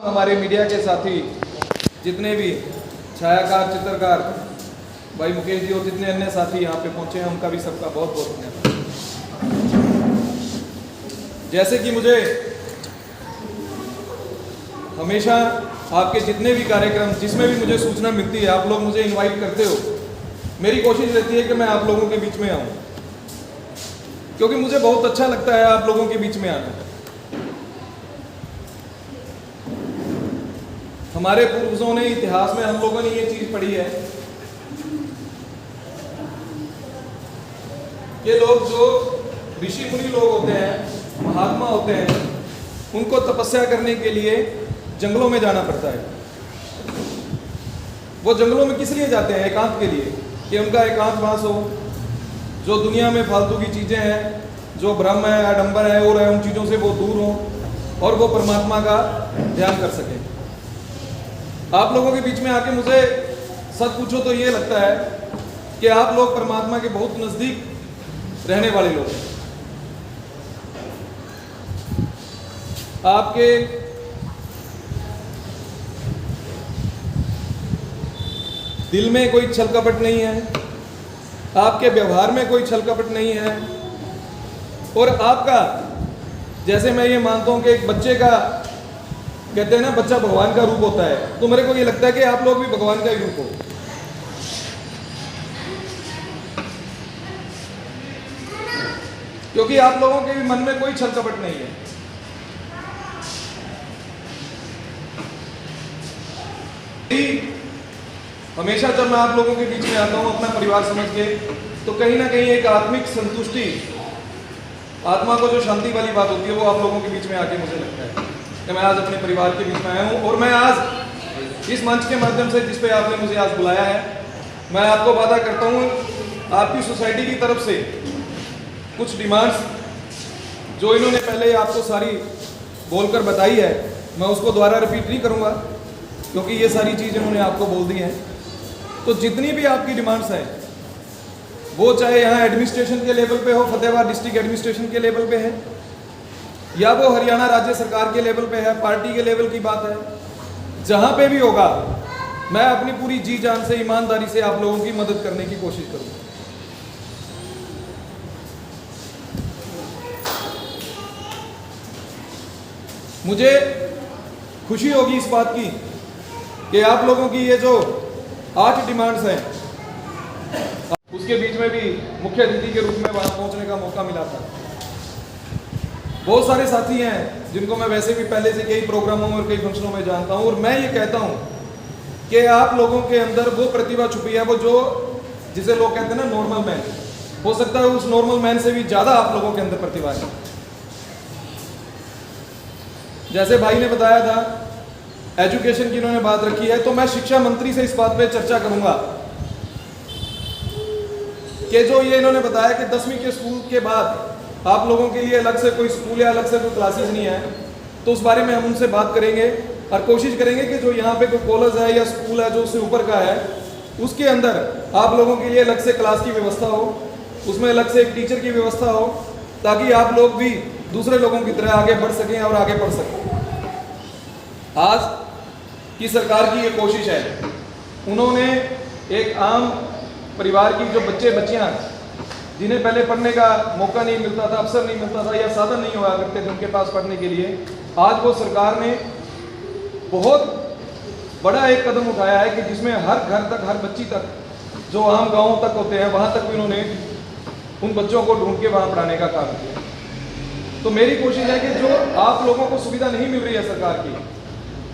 हमारे मीडिया के साथी जितने भी छायाकार, चित्रकार भाई मुकेश जी और जितने अन्य साथी यहाँ पे पहुँचे हैं, उनका भी सबका बहुत बहुत धन्यवाद। जैसे कि मुझे हमेशा आपके जितने भी कार्यक्रम जिसमें भी मुझे सूचना मिलती है, आप लोग मुझे इनवाइट करते हो, मेरी कोशिश रहती है कि मैं आप लोगों के बीच में आऊँ, क्योंकि मुझे बहुत अच्छा लगता है आप लोगों के बीच में आना। हमारे पूर्वजों ने, इतिहास में हम लोगों ने ये चीज पढ़ी है कि लोग जो ऋषि मुनि लोग होते हैं, महात्मा होते हैं, उनको तपस्या करने के लिए जंगलों में जाना पड़ता है। वो जंगलों में किस लिए जाते हैं? एकांत के लिए, कि उनका एकांत वास हो, जो दुनिया में फालतू की चीजें हैं, जो भ्रम है, आडंबर है और है, उन चीजों से वो दूर हो और वो परमात्मा का ध्यान कर सके। आप लोगों के बीच में आके मुझे सच पूछो तो ये लगता है कि आप लोग परमात्मा के बहुत नजदीक रहने वाले लोग हैं। आपके दिल में कोई छल कपट नहीं है, आपके व्यवहार में कोई छल कपट नहीं है, और आपका, जैसे मैं ये मानता हूं कि एक बच्चे का, कहते हैं ना, बच्चा भगवान का रूप होता है, तो मेरे को ये लगता है कि आप लोग भी भगवान का ही रूप हो। क्योंकि आप लोगों के भी मन में कोई छल कपट नहीं है। हमेशा जब मैं आप लोगों के बीच में आता हूं अपना परिवार समझ के, तो कहीं ना कहीं एक आत्मिक संतुष्टि, आत्मा को जो शांति वाली बात होती है, वो आप लोगों के बीच में आके मुझे लगता है कि मैं आज अपने परिवार के बीच में आया हूँ। और मैं आज इस मंच के माध्यम से, जिस पे आपने मुझे आज बुलाया है, मैं आपको वादा करता हूँ, आपकी सोसाइटी की तरफ से कुछ डिमांड्स जो इन्होंने पहले आपको सारी बोलकर बताई है, मैं उसको दोबारा रिपीट नहीं करूँगा, क्योंकि ये सारी चीज़ इन्होंने आपको बोल दी हैं। तो जितनी भी आपकी डिमांड्स हैं, वो चाहे यहाँ एडमिनिस्ट्रेशन के लेवल पे हो, फतेहाबाद डिस्ट्रिक्ट एडमिनिस्ट्रेशन के लेवल पे है, या वो हरियाणा राज्य सरकार के लेवल पे है, पार्टी के लेवल की बात है, जहां पे भी होगा, मैं अपनी पूरी जी जान से, ईमानदारी से आप लोगों की मदद करने की कोशिश करूंगा। मुझे खुशी होगी इस बात की कि आप लोगों की ये जो 8 डिमांड्स हैं, उसके बीच में भी मुख्य अतिथि के रूप में वहां पहुंचने का मौका मिला था। बहुत सारे साथी हैं जिनको मैं वैसे भी पहले से कई प्रोग्रामों में और कई फंक्शनों में जानता हूं, और मैं ये कहता हूं कि आप लोगों के अंदर वो प्रतिभा छुपी है, वो जो जिसे लोग कहते हैं ना नॉर्मल मैन, हो सकता है उस नॉर्मल मैन से भी ज्यादा आप लोगों के अंदर प्रतिभा है। जैसे भाई ने बताया था, एजुकेशन की इन्होंने बात रखी है, तो मैं शिक्षा मंत्री से इस बात पे चर्चा करूंगा कि जो ये इन्होंने बताया कि 10वीं के स्कूल के बाद आप लोगों के लिए अलग से कोई स्कूल या अलग से कोई क्लासेस नहीं है, तो उस बारे में हम उनसे बात करेंगे और कोशिश करेंगे कि जो यहाँ पे कोई कॉलेज है या स्कूल है जो उससे ऊपर का है, उसके अंदर आप लोगों के लिए अलग से क्लास की व्यवस्था हो, उसमें अलग से एक टीचर की व्यवस्था हो, ताकि आप लोग भी दूसरे लोगों की तरह आगे बढ़ सकें और आगे पढ़ सकें। आज की सरकार की ये कोशिश है, उन्होंने एक आम परिवार की जो बच्चे बच्चियाँ जिन्हें पहले पढ़ने का मौका नहीं मिलता था, अवसर नहीं मिलता था या साधन नहीं हुआ करते थे उनके पास पढ़ने के लिए, आज वो सरकार ने बहुत बड़ा एक कदम उठाया है कि जिसमें हर घर तक, हर बच्ची तक, जो आम गाँव तक होते हैं, वहाँ तक भी उन्होंने उन बच्चों को ढूंढ के वहाँ पढ़ाने का काम किया। तो मेरी कोशिश है कि जो आप लोगों को सुविधा नहीं मिल रही है सरकार की,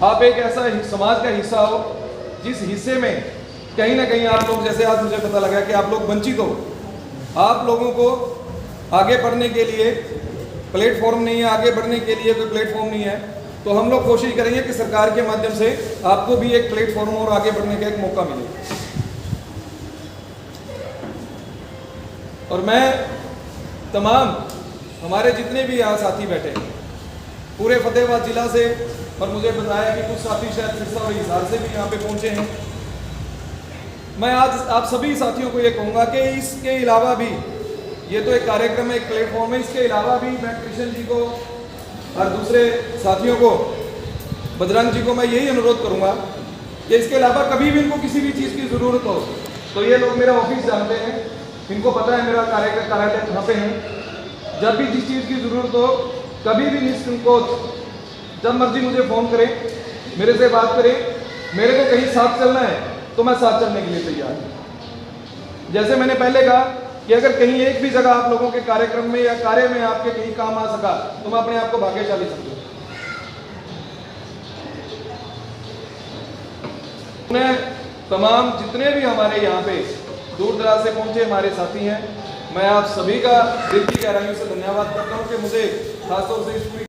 आप एक ऐसा समाज का हिस्सा हो जिस हिस्से में कहीं ना कहीं आप लोग, जैसे आज मुझे पता लगा कि आप लोग वंचित हो, आप लोगों को आगे बढ़ने के लिए प्लेटफॉर्म नहीं है, आगे बढ़ने के लिए कोई प्लेटफॉर्म नहीं है, तो हम लोग कोशिश करेंगे कि सरकार के माध्यम से आपको भी एक प्लेटफॉर्म और आगे बढ़ने का एक मौका मिले। और मैं तमाम हमारे जितने भी यहाँ साथी बैठे हैं पूरे फतेहाबाद जिला से, और मुझे बताया कि कुछ साथी शायद सिरसा और हिसार से भी यहाँ पे पहुँचे हैं, मैं आज आप सभी साथियों को ये कहूँगा कि इसके अलावा भी, ये तो एक कार्यक्रम है, एक प्लेटफॉर्म है, इसके अलावा भी मैं कृष्ण जी को और दूसरे साथियों को बजरंग जी को मैं यही अनुरोध करूंगा कि इसके अलावा कभी भी इनको किसी भी चीज़ की ज़रूरत हो तो ये लोग मेरा ऑफिस जानते हैं, इनको पता है मेरा कार्यालय कहाँ पे है। जब भी जिस चीज़ की ज़रूरत हो कभी भी निसंकोच जब मर्जी मुझे फ़ोन करें, मेरे से बात करें। मेरे को कहीं साथ चलना है तो मैं साथ चलने के लिए तैयार हूँ। जैसे मैंने पहले कहा कि अगर कहीं एक भी जगह आप लोगों के कार्यक्रम में या कार्य में आपके कहीं काम आ सका तो मैं अपने आप को भाग्यशाली समझूँ। तमाम जितने भी हमारे यहाँ पे दूर दराज से पहुंचे हमारे साथी हैं, मैं आप सभी का दिल की गहराइयों से धन्यवाद करता हूँ कि मुझे खासतौर से इस पूरी